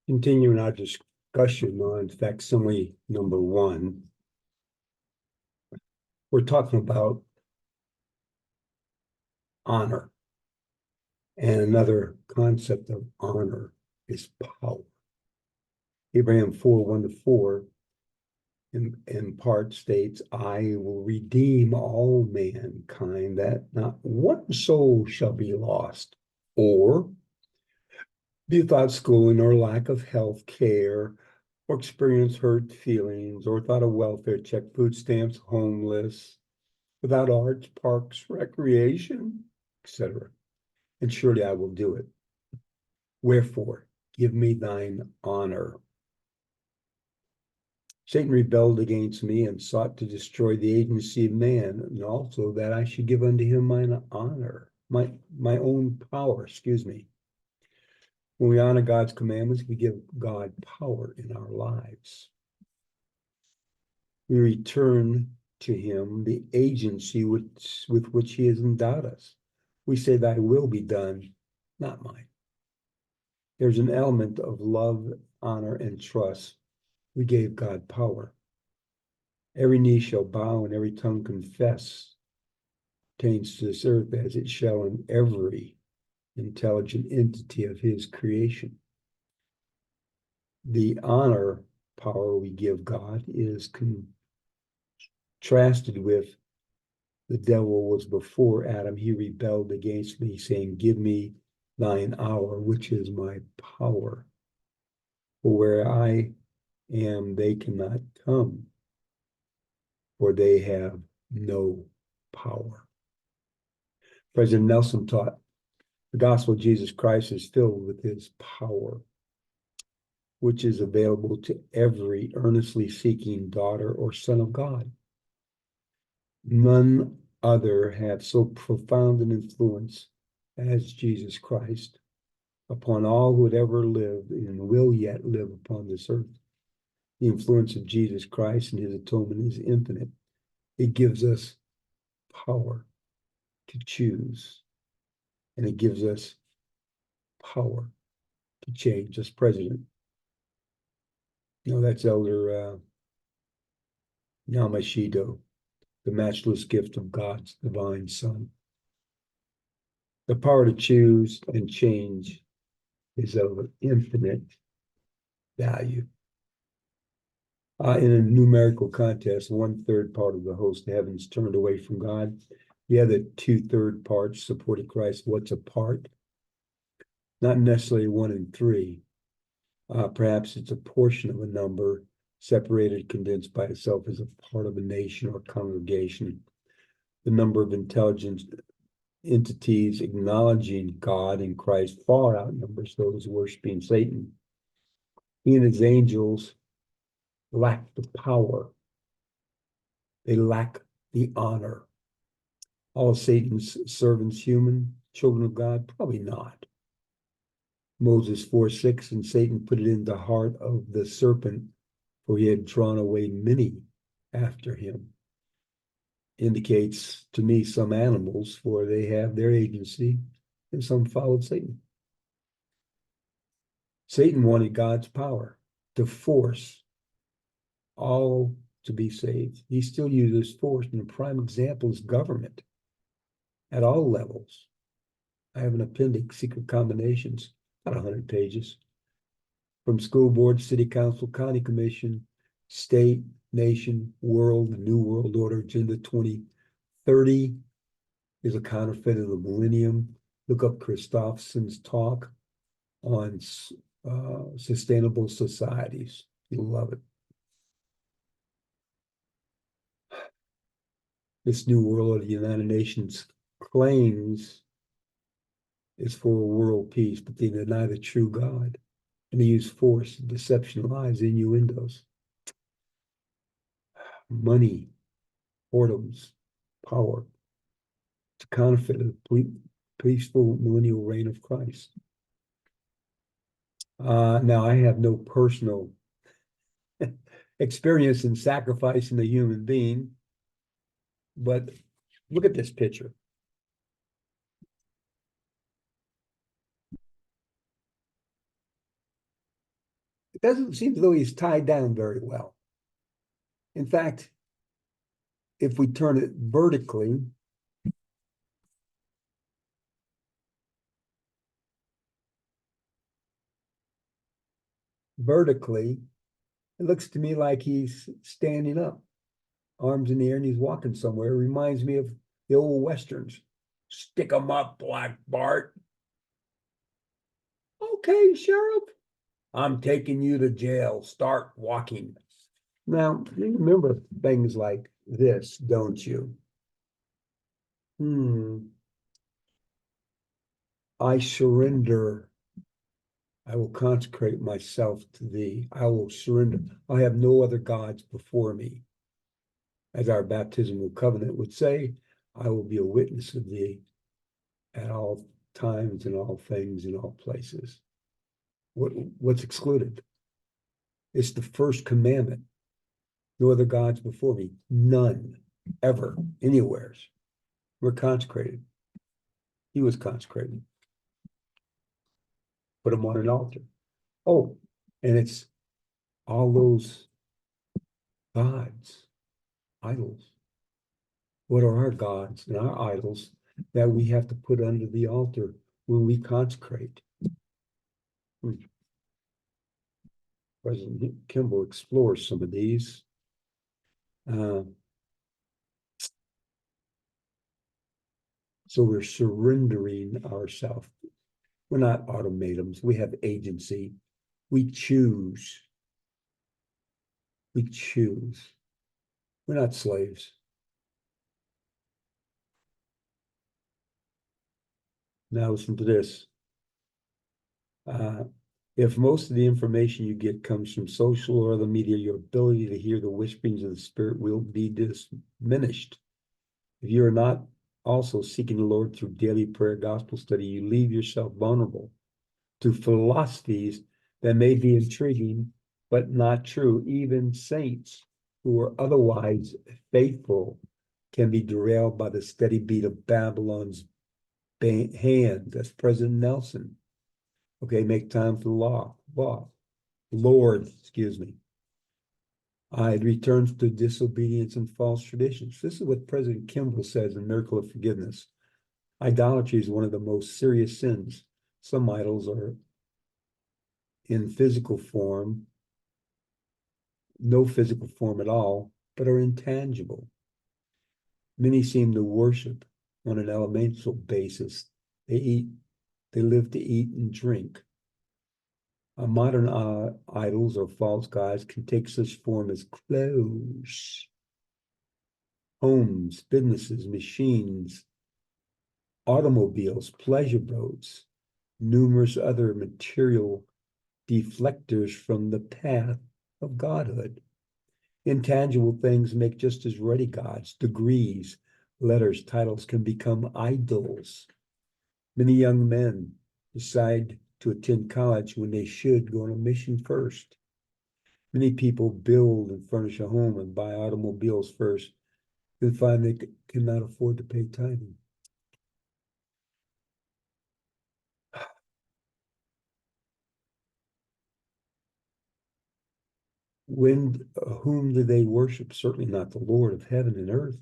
Continuing our discussion on facsimile number 1, we're talking about honor. And another concept of honor is power. Abraham 4:1-4 in part states, I will redeem all mankind, that not one soul shall be lost, or be without schooling, or lack of health care, or experience hurt feelings, or without a welfare check, food stamps, homeless, without arts, parks, recreation, etc. And surely I will do it. Wherefore, give me thine honor. Satan rebelled against me and sought to destroy the agency of man, and also that I should give unto him mine honor, my own power, When we honor God's commandments, we give God power in our lives. We return to him the agency with which he has endowed us. We say, thy will be done, not mine. There's an element of love, honor, and trust. We gave God power. Every knee shall bow and every tongue confess pertains to this earth as it shall in every intelligent entity of his creation. The honor power we give God is contrasted with the devil was before Adam. He rebelled against me, saying, give me thine hour, which is my power. For where I am, they cannot come, for they have no power. President Nelson taught, the gospel of Jesus Christ is filled with his power, which is available to every earnestly seeking daughter or son of God. None other had so profound an influence as Jesus Christ upon all who had ever lived and will yet live upon this earth. The influence of Jesus Christ and his atonement is infinite. It gives us power to choose, and it gives us power to change as president. That's Elder Yamashita, the matchless gift of God's divine Son. The power to choose and change is of infinite value. In a numerical contest, 1/3 part of the host of heavens turned away from God. The other 2/3 parts supported Christ. What's a part? Not necessarily 1 in 3. Perhaps it's a portion of a number, separated, condensed by itself as a part of a nation or congregation. The number of intelligent entities acknowledging God and Christ far outnumbers those worshiping Satan. He and his angels lack the power. They lack the honor. All of Satan's servants human, children of God? Probably not. Moses 4:6, and Satan put it in the heart of the serpent, for he had drawn away many after him. Indicates to me some animals, for they have their agency, and some followed Satan. Satan wanted God's power to force all to be saved. He still uses force, and the prime example is government at all levels. I have an appendix, secret combinations, about 100 pages. From school board, city council, county commission, state, nation, world, new world order, agenda 2030 is a counterfeit of the millennium. Look up Christopherson's talk on sustainable societies. You'll love it. This new world of the United Nations claims is for a world peace, but they deny the true God. And they use force, deception, lies, innuendos, money, whoredoms, power to counterfeit a peaceful millennial reign of Christ. Now, I have no personal experience in sacrificing a human being, but look at this picture. It doesn't seem as though he's tied down very well. In fact, if we turn it vertically, it looks to me like he's standing up, arms in the air, and he's walking somewhere. It reminds me of the old Westerns. Stick 'em up, Black Bart. Okay, Sheriff. I'm taking you to jail. Start walking. Now, you remember things like this, don't you? I surrender. I will consecrate myself to thee. I will surrender. I have no other gods before me. As our baptismal covenant would say, I will be a witness of thee at all times and all things in all places. What's excluded? It's the first commandment. No other gods before me. None, ever, anywheres. We're consecrated. He was consecrated. Put him on an altar. Oh, and it's all those gods, idols. What are our gods and our idols that we have to put under the altar when we consecrate? President Kimball explores some of these. So we're surrendering ourselves. We're not automatons. We have agency. We choose. We choose. We're not slaves. Now listen to this. If most of the information you get comes from social or other media, your ability to hear the whisperings of the Spirit will be diminished. If you are not also seeking the Lord through daily prayer, gospel study, you leave yourself vulnerable to philosophies that may be intriguing, but not true. Even saints who are otherwise faithful can be derailed by the steady beat of Babylon's hand. That's President Nelson. Okay, make time for the Lord, excuse me. It returns to disobedience and false traditions. This is what President Kimball says in Miracle of Forgiveness. Idolatry is one of the most serious sins. Some idols are in physical form, no physical form at all, but are intangible. Many seem to worship on an elemental basis. They live to eat and drink. Modern idols or false gods can take such form as clothes, homes, businesses, machines, automobiles, pleasure boats, numerous other material deflectors from the path of godhood. Intangible things make just as ready gods. Degrees, letters, titles can become idols. Many young men decide to attend college when they should go on a mission first. Many people build and furnish a home and buy automobiles first, then find they cannot afford to pay tithing. Whom do they worship? Certainly not the Lord of heaven and earth.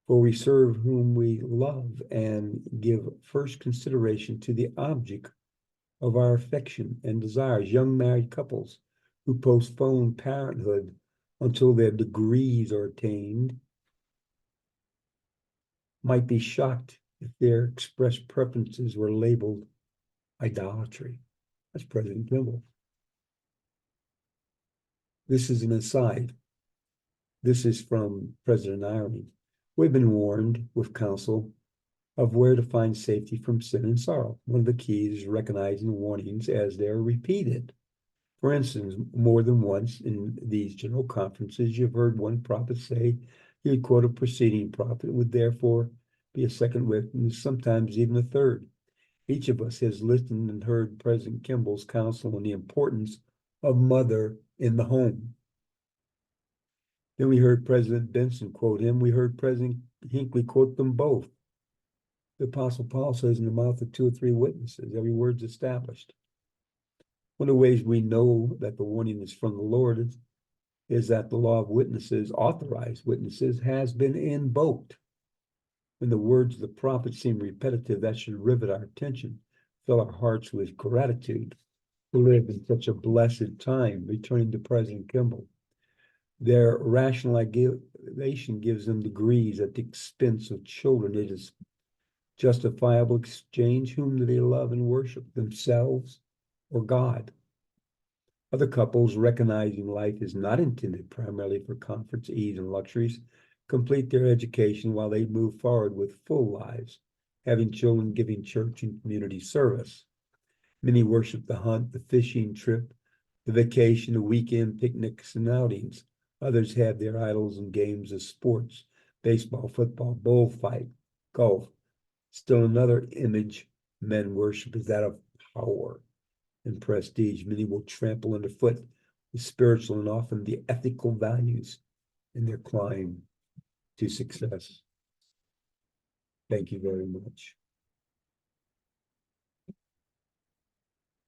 For we serve whom we love and give first consideration to the object of our affection and desires. Young married couples who postpone parenthood until their degrees are attained might be shocked if their expressed preferences were labeled idolatry. That's President Kimball. This is an aside. This is from President Irony. We've been warned with counsel of where to find safety from sin and sorrow. One of the keys is recognizing warnings as they're repeated. For instance, more than once in these general conferences, you've heard one prophet say he would quote a preceding prophet, would therefore be a second witness, sometimes even a third. Each of us has listened and heard President Kimball's counsel on the importance of mother in the home. Then we heard President Benson quote him. We heard President Hinckley quote them both. The Apostle Paul says, in the mouth of two or three witnesses, every word's established. One of the ways we know that the warning is from the Lord is that the law of witnesses, authorized witnesses, has been invoked. When the words of the prophet seem repetitive, that should rivet our attention, fill our hearts with gratitude to live in such a blessed time. Returning to President Kimball, their rationalization gives them degrees at the expense of children. It is justifiable exchange. Whom do they love and worship, themselves or God? Other couples, recognizing life is not intended primarily for comforts, ease, and luxuries, complete their education while they move forward with full lives, having children, giving church and community service. Many worship the hunt, the fishing trip, the vacation, the weekend picnics and outings. Others have their idols in games of sports, baseball, football, bullfight, golf. Still another image men worship is that of power and prestige. Many will trample underfoot the spiritual and often the ethical values in their climb to success. Thank you very much.